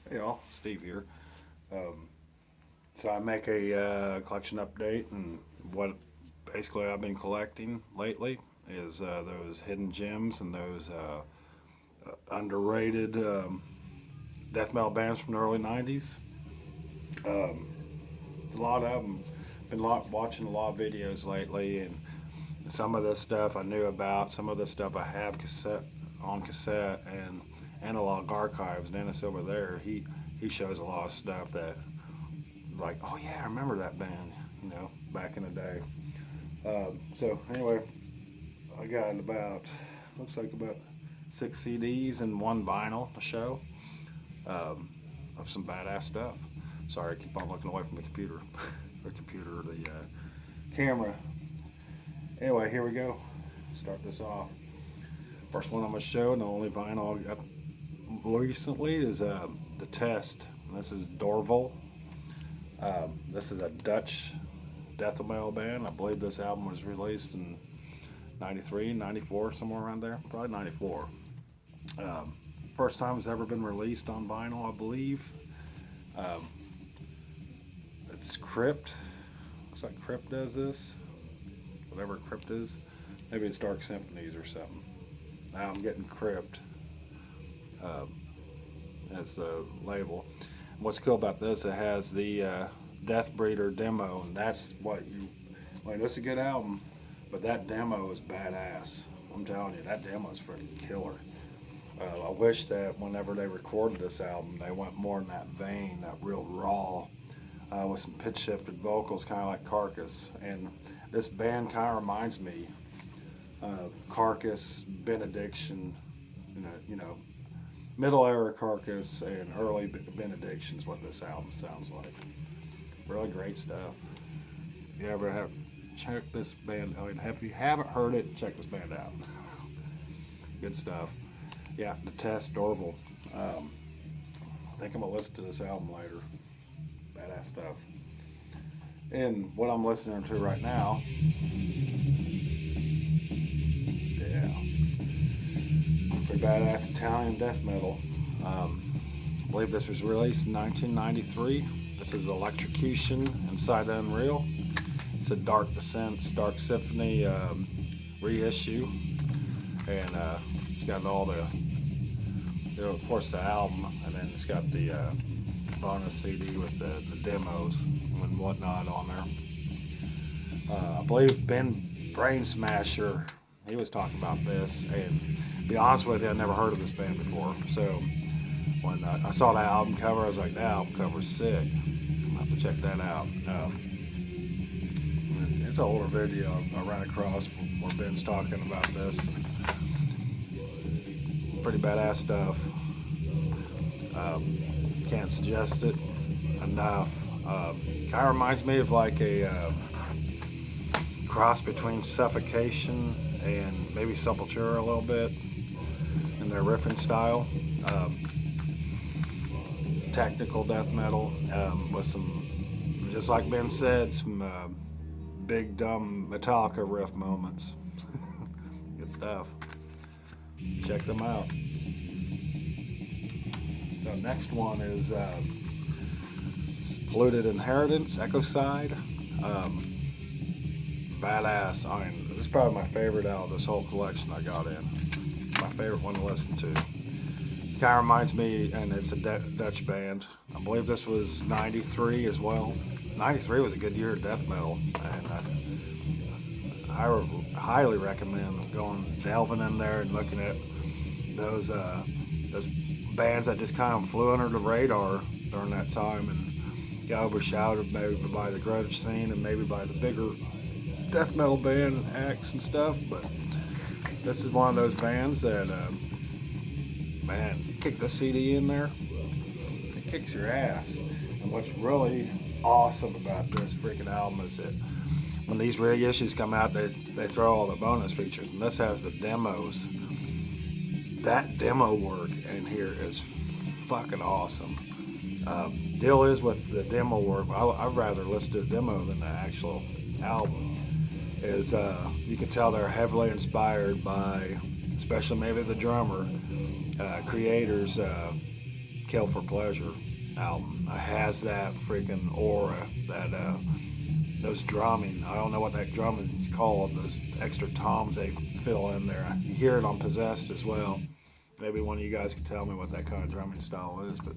Hey all, Steve here. So I make a collection update, and what basically I've been collecting lately is those hidden gems and those underrated death metal bands from the early '90s. Um, a lot of them. Been watching a lot of videos lately, and some of this stuff I knew about. Some of this stuff I have cassette and analog archives. Dennis over there, he shows a lot of stuff that, like, oh yeah, I remember that band, back in the day. So anyway, I got looks like about 6 CDs and one vinyl to show of some badass stuff. Sorry, I keep on looking away from the computer, the camera. Anyway, here we go. Start this off. First one I'm gonna show, and the only vinyl I got recently is the Test. And this is Dorval. This is a Dutch death metal band. I believe this album was released in 93, 94, somewhere around there. Probably 94. First time it's ever been released on vinyl, I believe. It's Crypt. Looks like Crypt does this. Whatever Crypt is. Maybe it's Dark Symphonies or something. Now I'm getting Crypt as the label. What's cool about this, it has the Death Breeder demo, and that's what this is a good album, but that demo is badass. I'm telling you, that demo is freaking killer. I wish that whenever they recorded this album, they went more in that vein, that real raw, with some pitch shifted vocals, kind of like Carcass. And this band kind of reminds me of Carcass, Benediction, middle era Carcass and early Benediction is what this album sounds like. Really great stuff. If you ever have checked this band, if you haven't heard it, check this band out. Good stuff. Yeah, the Test, Dorval. I think I'm gonna listen to this album later. Badass stuff. And what I'm listening to right now, pretty badass Italian death metal. I believe this was released in 1993. This is Electrocution, Inside the Unreal. It's a Dark Descents, Dark Symphony reissue. And it's got all the, of course, the album, and then it's got the bonus CD with the demos and whatnot on there. I believe Ben Brain Smasher, he was talking about this, and to be honest with you, I never heard of this band before. So when I saw that album cover, I was like, that album cover's sick. I'll have to check that out. It's an older video I ran across where Ben's talking about this. Pretty badass stuff. Can't suggest it enough. Kind of reminds me of like a cross between Suffocation and maybe Sepultura a little bit in their riffing style. Technical death metal with some, just like Ben said, some big dumb Metallica riff moments. Good stuff. Check them out. The next one is Polluted Inheritance, Ecocide. Badass. This is probably my favorite out of this whole collection I got in. My favorite one to listen to. Kind of reminds me, and it's a Dutch band. I believe this was 93 as well. 93 was a good year of death metal, and I highly recommend delving in there and looking at those bands that just kind of flew under the radar during that time and got overshadowed maybe by the grunge scene and maybe by the bigger death metal band acts and stuff. But this is one of those bands that, man, you kick the CD in there, it kicks your ass. And what's really awesome about this freaking album is that when these reissues come out, they throw all the bonus features, and this has the demos. That demo work in here is fucking awesome. Deal is with the demo work, I'd rather listen to the demo than the actual album. Is you can tell they're heavily inspired by, especially maybe the drummer, Kreator's Kill for Pleasure album. It has that freaking aura, that those drumming. I don't know what that drumming is called. Those extra toms they fill in there. You hear it on Possessed as well. Maybe one of you guys can tell me what that kind of drumming style is, but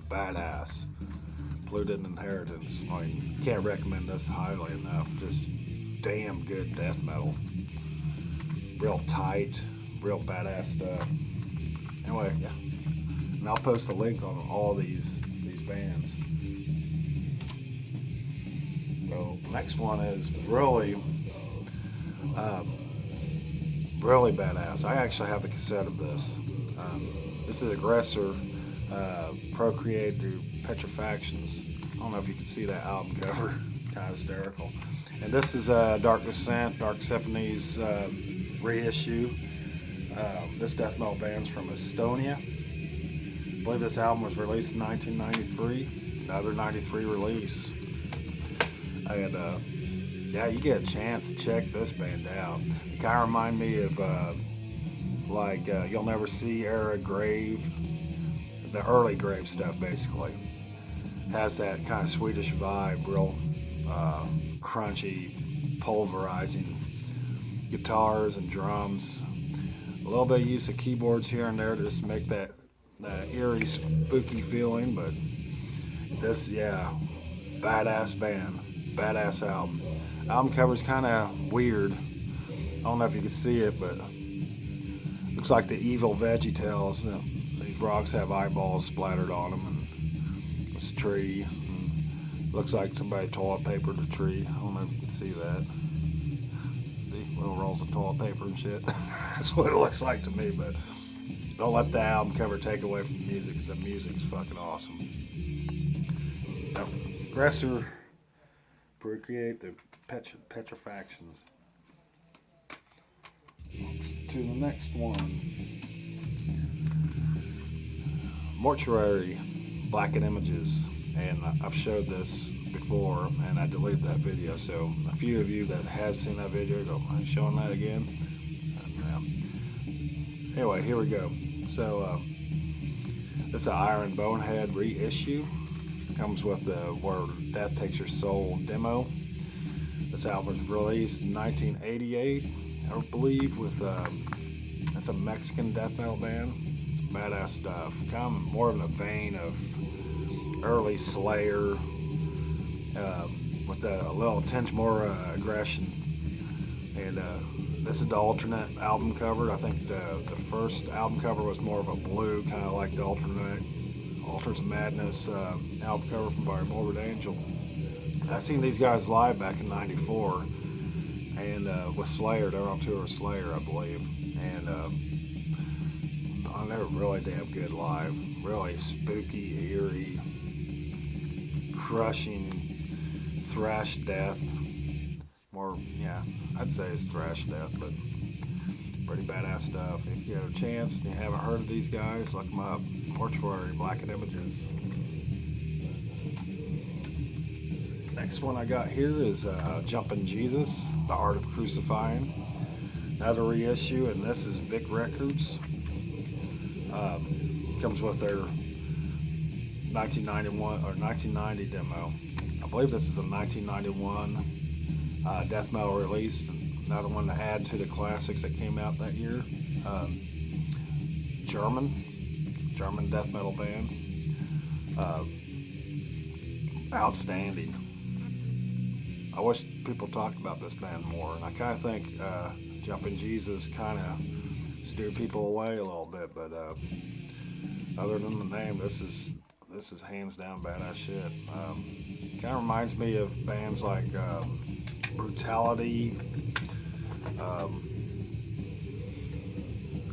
badass. Polluted Inheritance. I mean, can't recommend this highly enough. Just damn good death metal. Real tight, real badass stuff. Anyway, yeah. And I'll post a link on all these bands. So next one is really really badass. I actually have the cassette of this. This is Aggressor, Procreate through Petrifactions. I don't know if you can see that album cover. Kind of hysterical. And this is Dark Descent, Dark Symphony's reissue. This death metal band's from Estonia. I believe this album was released in 1993. Another 93 release. And yeah, you get a chance to check this band out. It kind of remind me of like You'll Never See era Grave, the early Grave stuff basically. Has that kind of Swedish vibe, real crunchy, pulverizing guitars and drums. A little bit of use of keyboards here and there to just make that eerie, spooky feeling, but this, yeah, badass band, badass album. Album cover's kind of weird. I don't know if you can see it, but looks like the evil Veggie Tales. These rocks have eyeballs splattered on them, and this tree. And looks like somebody toilet papered the tree. I don't know if you can see that. See, little rolls of toilet paper and shit. That's what it looks like to me, but don't let the album cover take away from the music, because the music's fucking awesome. Now, Aggressor, Procreate the Petrifactions. To the next one. Mortuary, Blackened Images. And I've showed this before, and I deleted that video, so a few of you that have seen that video go, I'm showing that again. Anyway, here we go. So, it's an Iron Bonehead reissue. Comes with the Where Death Takes Your Soul demo. This album was released in 1988, I believe, with it's a Mexican death metal band. Badass stuff. Kind of more in the vein of early Slayer, with a little tinge more aggression. And this is the alternate album cover. I think the first album cover was more of a blue, kind of like the Altars of Madness album cover from by Morbid Angel. I seen these guys live back in '94, and with Slayer. They were on tour with Slayer, I believe, and they were really damn good live. Really spooky, eerie, crushing thrash death. More, yeah, I'd say it's thrash death, but pretty badass stuff. If you have a chance and you haven't heard of these guys, look them up. Mortuary, Blackened Images. Next one I got here is Jumpin' Jesus, The Art of Crucifying. Another reissue, and this is Vic Records. Comes with their 1991 or 1990 demo. I believe this is a 1991 death metal release. Another one to add to the classics that came out that year. German death metal band. Outstanding. I wish people talked about this band more, and I kind of think Jumpin' Jesus kind of steered people away a little bit, but other than the name, this is hands down badass shit. Kind of reminds me of bands like Brutality.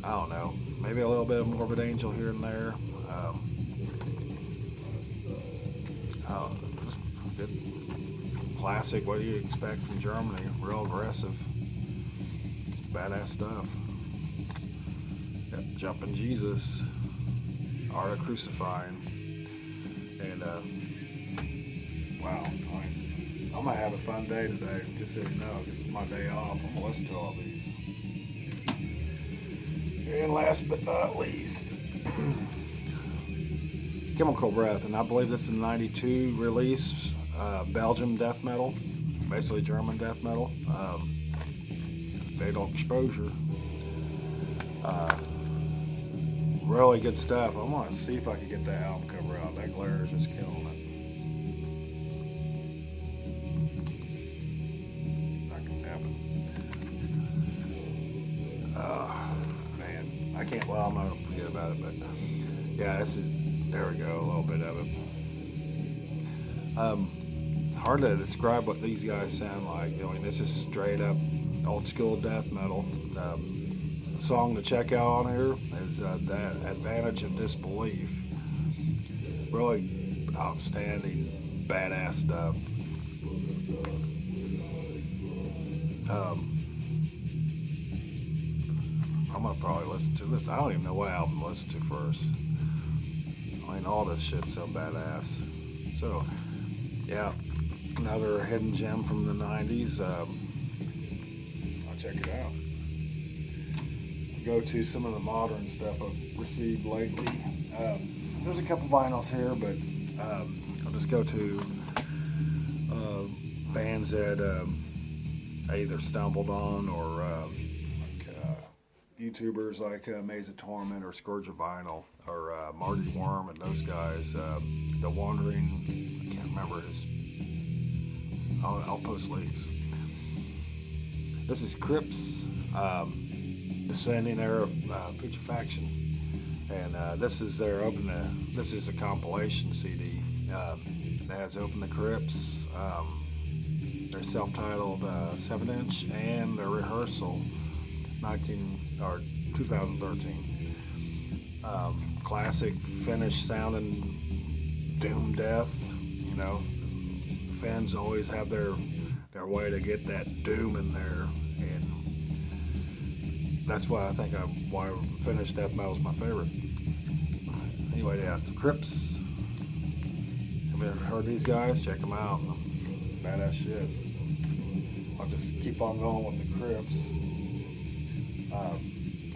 I don't know, maybe a little bit of Morbid Angel here and there. Good classic. What do you expect from Germany? Real aggressive, badass stuff. Got Jumpin' Jesus, Art of Crucifying, and wow, I'm gonna have a fun day today. Just so you know, this is my day off. I'm gonna listen to all these. And last but not least, Chemical Breath, and I believe this is a 92 release, Belgium death metal, basically German death metal. Fatal Exposure. Really good stuff. I want to see if I can get that album cover out. That glare is just killing it. Not gonna happen. Man, I can't. Well, I'm not gonna forget about it, but yeah, this is. There we go. A little bit of it. Hard to describe what these guys sound like. I mean, this is straight up old school death metal. The song to check out on here is that Advantage of Disbelief. Really outstanding, badass stuff. I'm gonna probably listen to this. I don't even know what album to listen to first. I mean, all this shit's so badass. So, yeah, another hidden gem from the 90s. I'll check it out. Go to some of the modern stuff I've received lately. There's a couple vinyls here, but I'll just go to bands that I either stumbled on or YouTubers like Maze of Torment or Scourge of Vinyl or Marty Worm and those guys. The Wandering, I can't remember his. I'll post links. This is Crips. Descending Era of Putrefaction, and this is their this is a compilation CD that has Open the Crips, their self-titled 7-inch, and their Rehearsal 2013. Classic Finnish sounding doom death. You know, fans always have their way to get that doom in there, and that's why I think why Finnish death metal is my favorite. Anyway, yeah, Crips. Have you ever heard these guys? Check them out. Badass shit. I'll just keep on going with the Crips.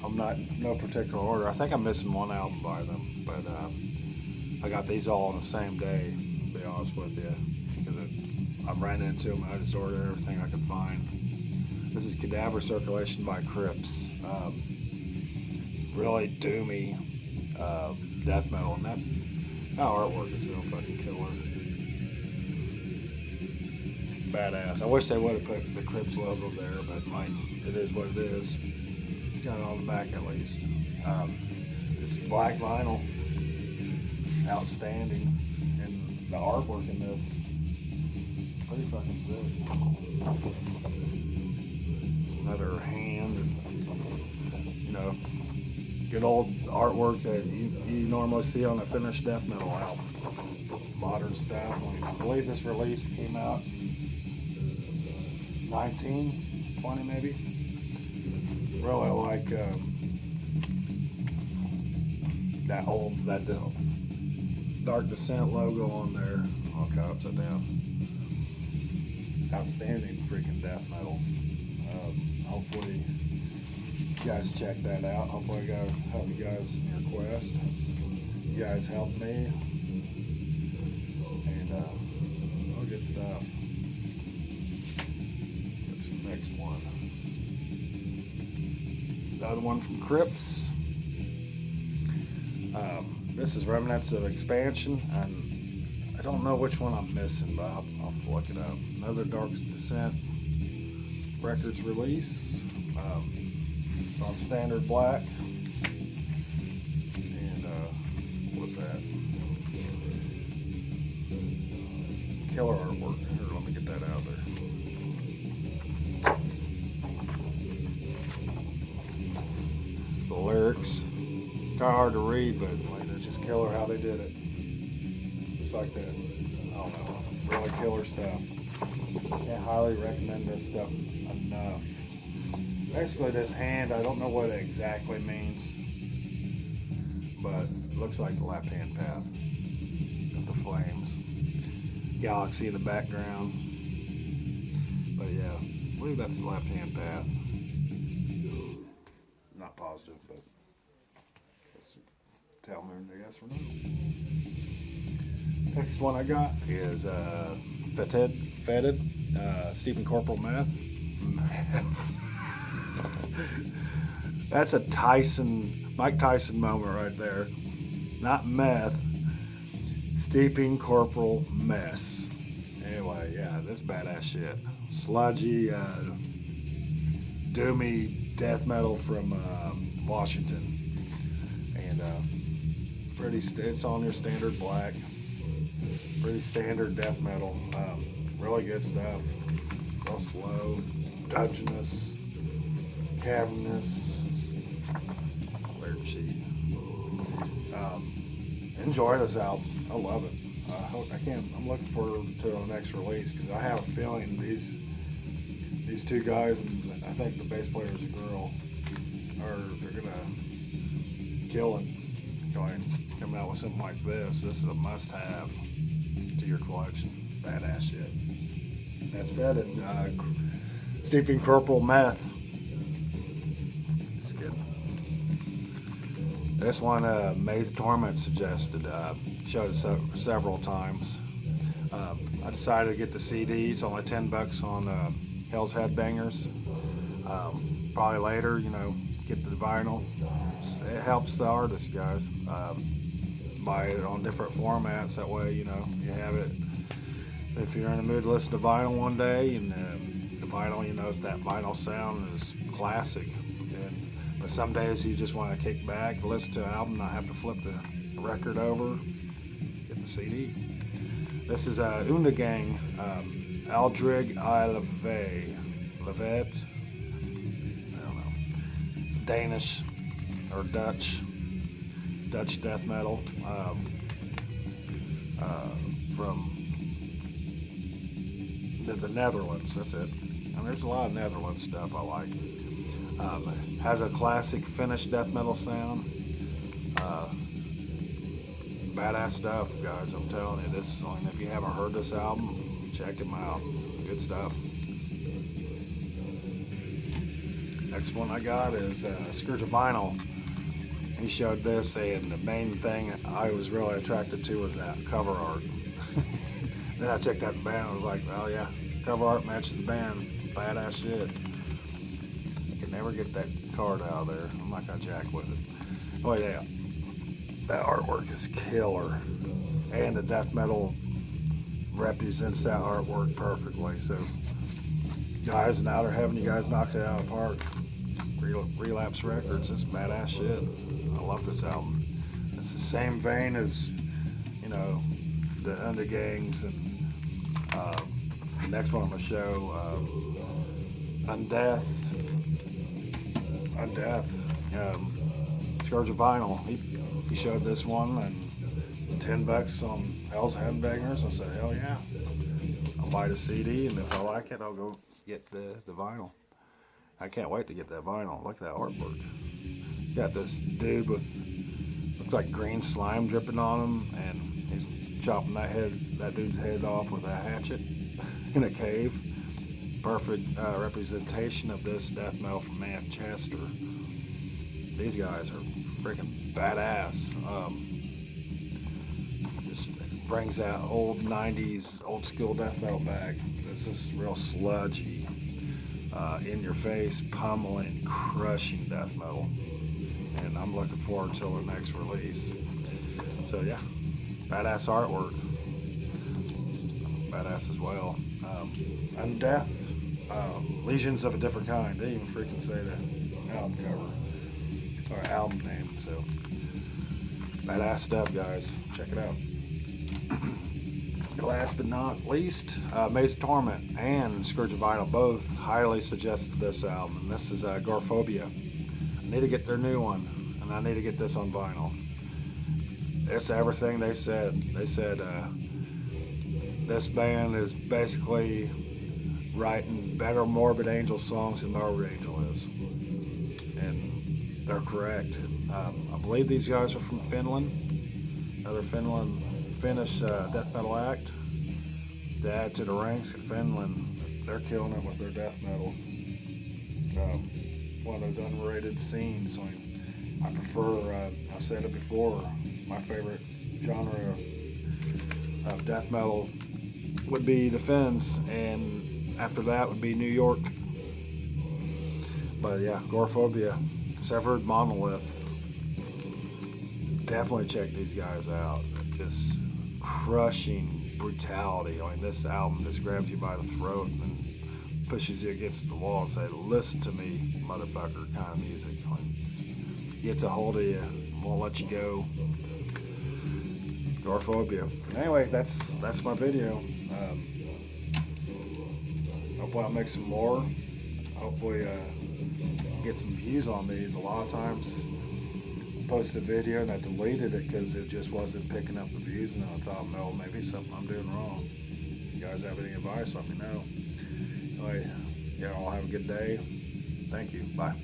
I'm not no particular order. I think I'm missing one album by them, but I got these all on the same day. To be honest with you, because I ran into them and I just ordered everything I could find. This is Cadaver Circulation by Crips. Really doomy death metal, and that artwork is so fucking killer. Badass. I wish they would have put the Crips logo there, but like, it is what it is. Got it on the back at least. This is black vinyl. Outstanding. And the artwork in this, pretty fucking sick. Another hand, and, you know, good old artwork that you normally see on a Finnish death metal album. Modern stuff. I believe this release came out 1920 maybe. Really like that Dark Descent logo on there. All kind of upside down. Outstanding freaking death metal. Hopefully you guys check that out. Hopefully I got help you guys in your quest. You guys helped me. And all good stuff. Get to the next one. Another one from Crips. This is Remnants of Expansion, and I don't know which one I'm missing, but I'll have to look it up. Another Dark Descent Records release. It's on standard black. And what's that? Killer artwork. Here, let me get that out there. The lyrics, kind of hard to read, but like, they're just killer how they did it. Just like that. I don't know. Really killer stuff. Can't highly recommend this stuff enough. Basically, this hand, I don't know what it exactly means, but it looks like the left-hand path with the flames. Galaxy in the background. But yeah, I believe that's the left-hand path. Not positive, but tell me, I guess, or not. Next one I got is Fetid, Stephen Corporal Meth. That's a Mike Tyson moment right there. Not meth, Steeping Corporal Mess. Anyway, yeah, this badass shit. Sludgy, doomy death metal from Washington, and it's on your standard black, pretty standard death metal. Really good stuff. Real slow, dungeonous, cavernous. Weird sheet. Enjoy this album. I love it. I'm looking forward to the next release because I have a feeling these two guys, and I think the bass player is a girl, they're gonna kill it. Coming out with something like this. This is a must-have to your collection. Badass shit. That's Fetid. Steeping Corporal Meth. Just kidding. This one, Maze Torment suggested. Showed it several times. I decided to get the CD. It's only $10 on Hell's Headbangers. Probably later, get the vinyl. It helps the artist, guys. Buy it on different formats. That way, you have it. If you're in the mood to listen to vinyl one day, and the vinyl, that vinyl sound is classic. But some days you just want to kick back, listen to an album, not have to flip the record over, get the CD. This is Undergang, Aldrig I Levet, I don't know, Danish or Dutch death metal from the Netherlands. That's it. And there's a lot of Netherlands stuff I like. Has a classic Finnish death metal sound. Badass stuff, guys. I'm telling you, this song. If you haven't heard this album, check him out. Good stuff. Next one I got is Scourge of Vinyl. He showed this, and the main thing I was really attracted to was that cover art. Then I checked out the band. I was like, oh yeah, cover art matches the band. Badass shit. I can never get that card out of there. I'm not gonna jack with it. Oh yeah, that artwork is killer, and the death metal represents that artwork perfectly. So, guys, now they're having you guys knock it out of the park. Relapse Records, this is badass shit. I love this album. It's the same vein as, the Undergangs, and the next one I'm gonna show, Undeath, Scourge of Vinyl. He showed this one, and $10 on Hell's Headbangers. I said, hell yeah, I'll buy the CD, and if I like it, I'll go get the vinyl. I can't wait to get that vinyl. Look at that artwork. Got this dude with, looks like green slime dripping on him, and he's chopping that dude's head off with a hatchet in a cave. Perfect representation of this death metal from Manchester. These guys are freaking badass. Just brings that old 90s, old school death metal back. This is real sludgy. In your face, pummeling, crushing death metal, and I'm looking forward to the next release. So yeah, badass artwork, badass as well. Undeath, Legions of a Different Kind. They even freaking say that album cover or album name. So badass stuff, guys. Check it out. Last but not least, Maze of Torment and Scourge of Vinyl both highly suggested this album. And this is Gorephobia. I need to get their new one, and I need to get this on vinyl. It's everything they said. They said this band is basically writing better Morbid Angel songs than Morbid Angel is. And they're correct. I believe these guys are from Finland. Another Finnish death metal act. To add to the ranks of Finland, they're killing it with their death metal. One of those underrated scenes. I prefer, I've said it before, my favorite genre of death metal would be Defense, and after that would be New York. But yeah, Gorephobia, Severed Monolith. Definitely check these guys out. Just crushing brutality. I mean, this album just grabs you by the throat and pushes you against the wall and say, "Listen to me, motherfucker," kind of music. Like, gets a hold of you, won't let you go. Gorephobia. Anyway, that's my video. Hopefully I'll make some more. Hopefully get some views on these. A lot of times I posted a video and I deleted it because it just wasn't picking up the views, and I thought, well, maybe something I'm doing wrong. If you guys have any advice, let me know. Anyway, yeah, all have a good day. Thank you. Bye.